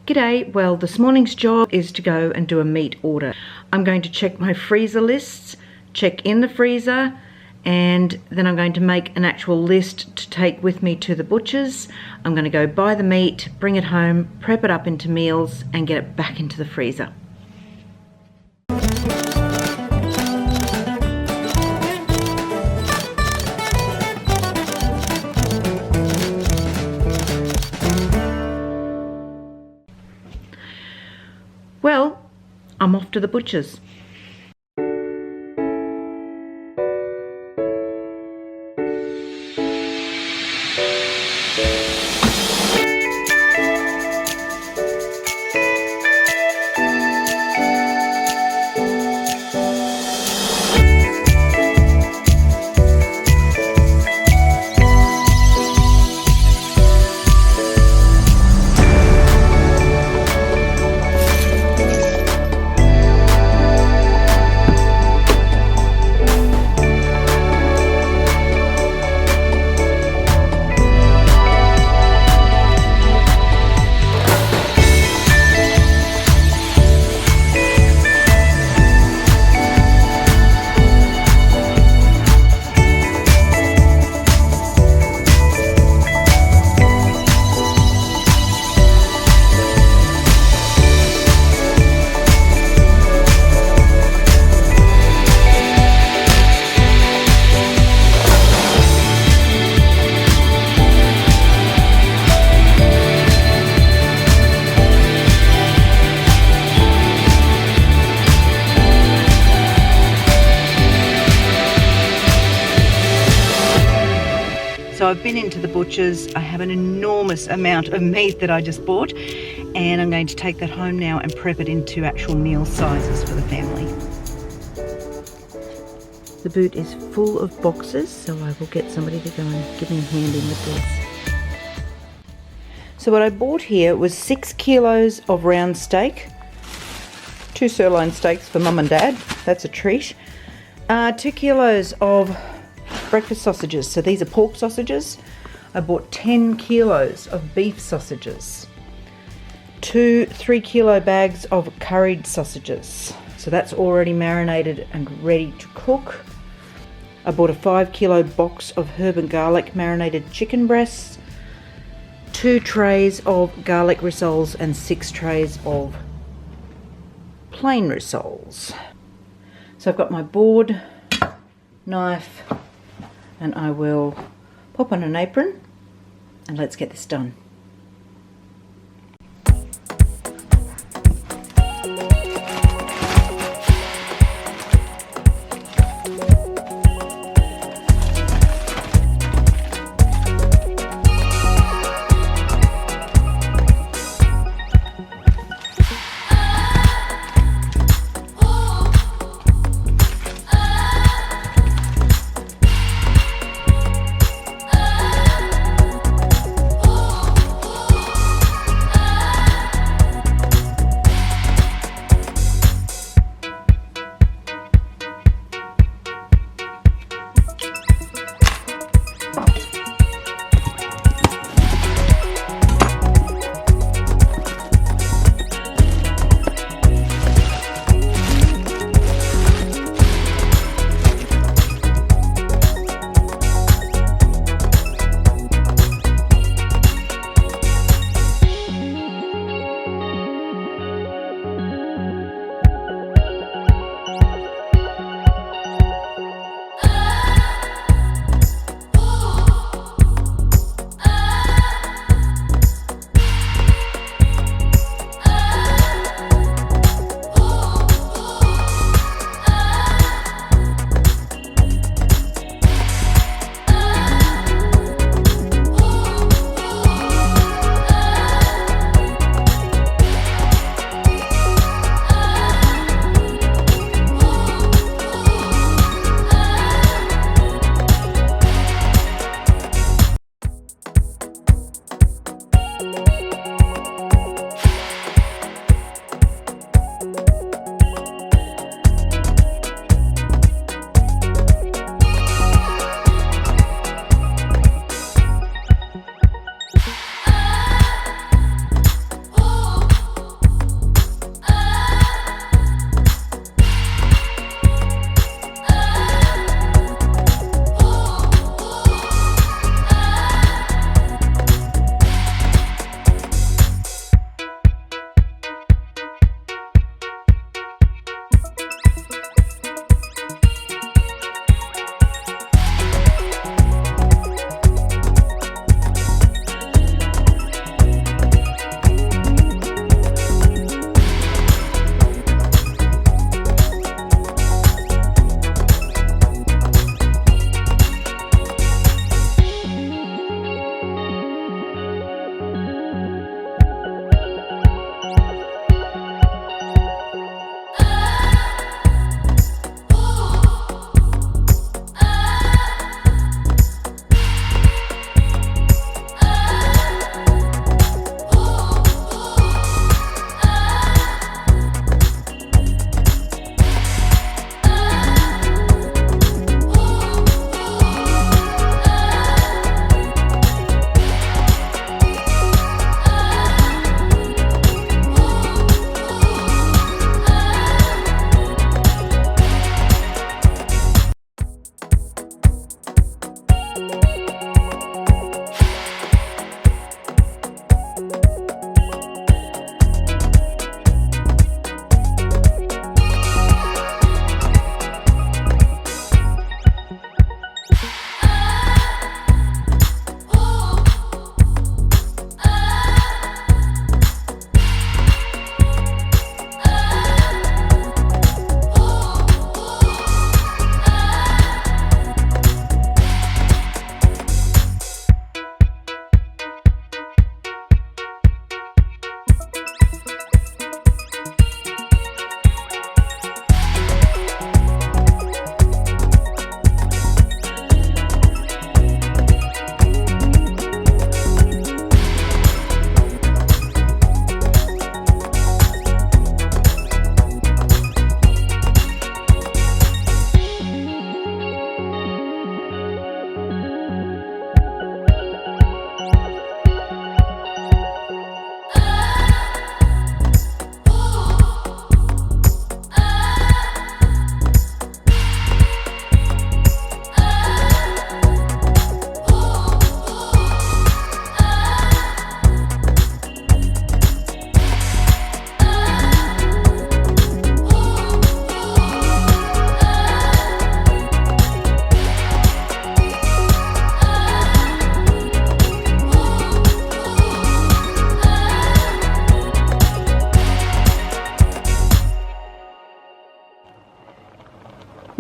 G'day, well this morning's job is to go and do a meat order. I'm going to check my freezer lists, check in the freezer, and then I'm going to make an actual list to take with me to the butcher's. I'm going to go buy the meat, bring it home, prep it up into meals and get it back into the freezer. Well, I'm off to the butcher's. So I've been into the butcher's. I have an enormous amount of meat that I just bought, and I'm going to take that home now and prep it into actual meal sizes for the family. The boot is full of boxes, so I will get somebody to go and give me a hand in with this. So what I bought here was 6 kilos of round steak, 2 sirloin steaks for mum and dad, that's a treat, 2 kilos of breakfast sausages, so these are pork sausages. I bought 10 kilos of beef sausages, 2 3-kilo bags of curried sausages, so that's already marinated and ready to cook. I bought a 5-kilo box of herb and garlic marinated chicken breasts, 2 trays of garlic rissoles and 6 trays of plain rissoles. So I've got my board, knife, and I will pop on an apron and let's get this done.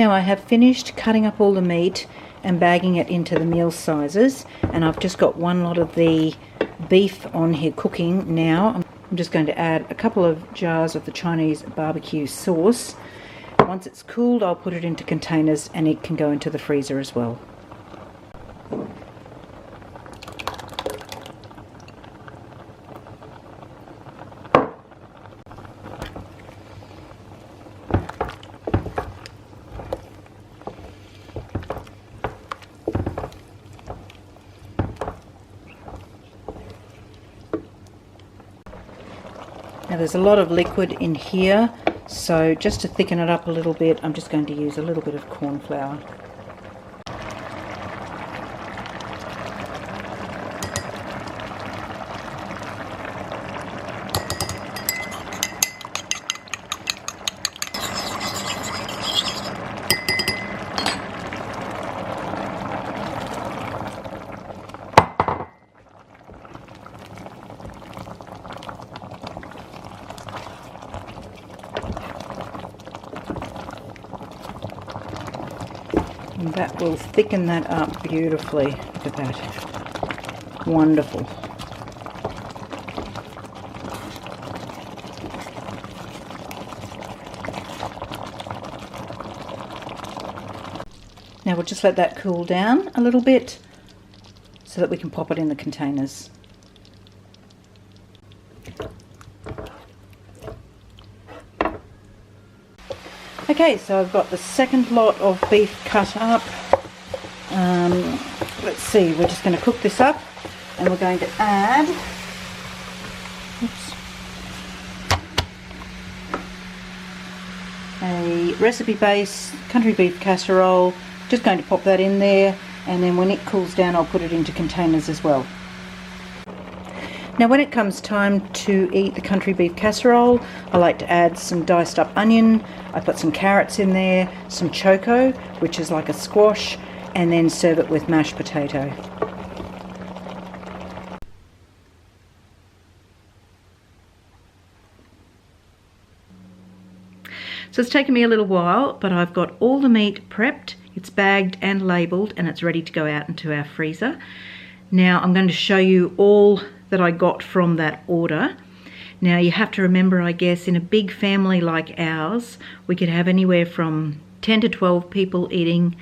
Now I have finished cutting up all the meat and bagging it into the meal sizes, and I've just got one lot of the beef on here cooking now. I'm just going to add a couple of jars of the Chinese barbecue sauce. Once it's cooled, I'll put it into containers and it can go into the freezer as well. Now there's a lot of liquid in here, so just to thicken it up a little bit, I'm just going to use a little bit of corn flour. And that will thicken that up beautifully. Look at that. Wonderful. Now we'll just let that cool down a little bit so that we can pop it in the containers. Okay, so I've got the second lot of beef cut up. Let's see, we're just going to cook this up and we're going to add a recipe base country beef casserole. Just going to pop that in there, and then when it cools down I'll put it into containers as well. Now when it comes time to eat the country beef casserole, I like to add some diced up onion. I put some carrots in there, some choco, which is like a squash, and then serve it with mashed potato. So it's taken me a little while, but I've got all the meat prepped, it's bagged and labelled, and it's ready to go out into our freezer. Now I'm going to show you all that I got from that order. Now you have to remember, I guess, in a big family like ours, we could have anywhere from 10 to 12 people eating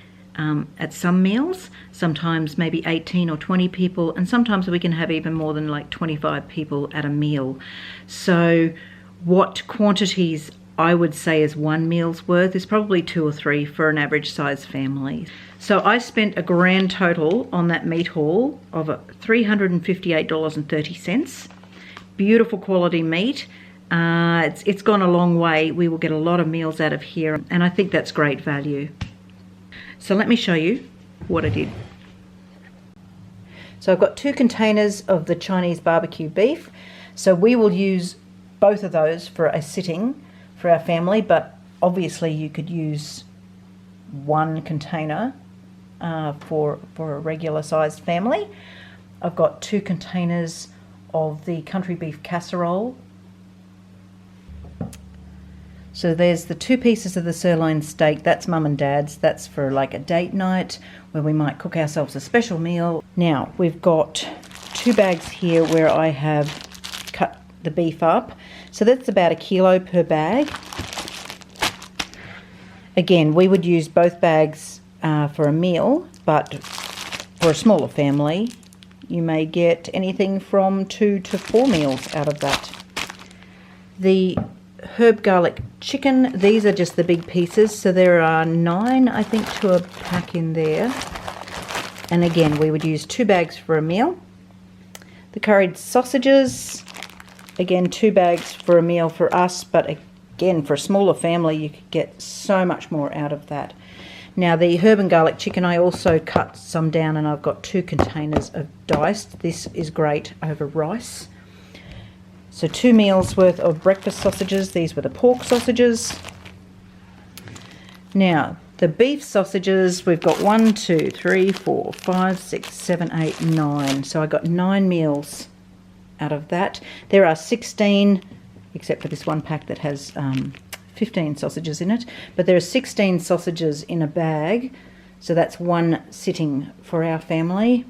at some meals, sometimes maybe 18 or 20 people, and sometimes we can have even more than like 25 people at a meal. So what quantities I would say is one meal's worth is probably 2 or 3 for an average size family. So I spent a grand total on that meat haul of $358.30. Beautiful quality meat. It's gone a long way. We will get a lot of meals out of here, and I think that's great value. So let me show you what I did. So I've got 2 containers of the Chinese barbecue beef. So we will use both of those for a sitting for our family, but obviously you could use one container for a regular sized family. I've got 2 containers of the country beef casserole. So there's the 2 pieces of the sirloin steak. That's mum and dad's. That's for like a date night where we might cook ourselves a special meal. Now we've got 2 bags here where I have cut the beef up. So that's about 1 kilo per bag. Again, we would use both bags for a meal, but for a smaller family, you may get anything from 2 to 4 meals out of that. The herb garlic chicken, these are just the big pieces, so there are 9, I think, to a pack in there. And again, we would use 2 bags for a meal. The curried sausages, again, 2 bags for a meal for us, but again, for a smaller family, you could get so much more out of that. Now, the herb and garlic chicken, I also cut some down, and I've got 2 containers of diced. This is great over rice. So 2 meals worth of breakfast sausages. These were the pork sausages. Now, the beef sausages, we've got 1, 2, 3, 4, 5, 6, 7, 8, 9. So I got 9 meals out of that. There are 16, except for this one pack that has 15 sausages in it, but there are 16 sausages in a bag, so that's one sitting for our family.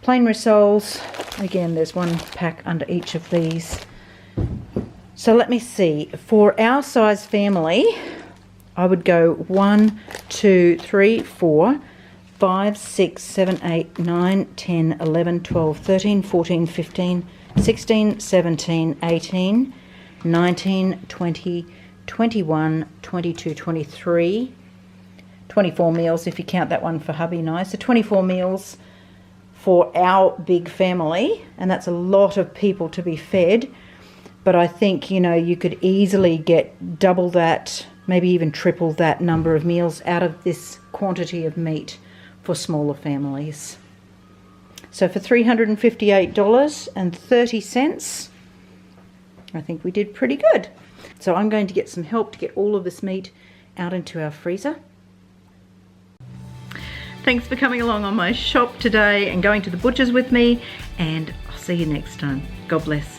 Plain rissoles, again there's one pack under each of these. So let me see, for our size family, I would go 1, 2, 3, 4, 5, 6, 7, 8, 9, 10, 11, 12, 13, 14, 15, 16, 17, 18, 19, 20, 21, 22, 23, 24 meals if you count that one for hubby and I. So 24 meals for our big family, and that's a lot of people to be fed. But I think, you know, you could easily get double that, maybe even triple that number of meals out of this quantity of meat for smaller families. So for $358.30, I think we did pretty good. So I'm going to get some help to get all of this meat out into our freezer. Thanks for coming along on my shop today and going to the butcher's with me, and I'll see you next time. God bless.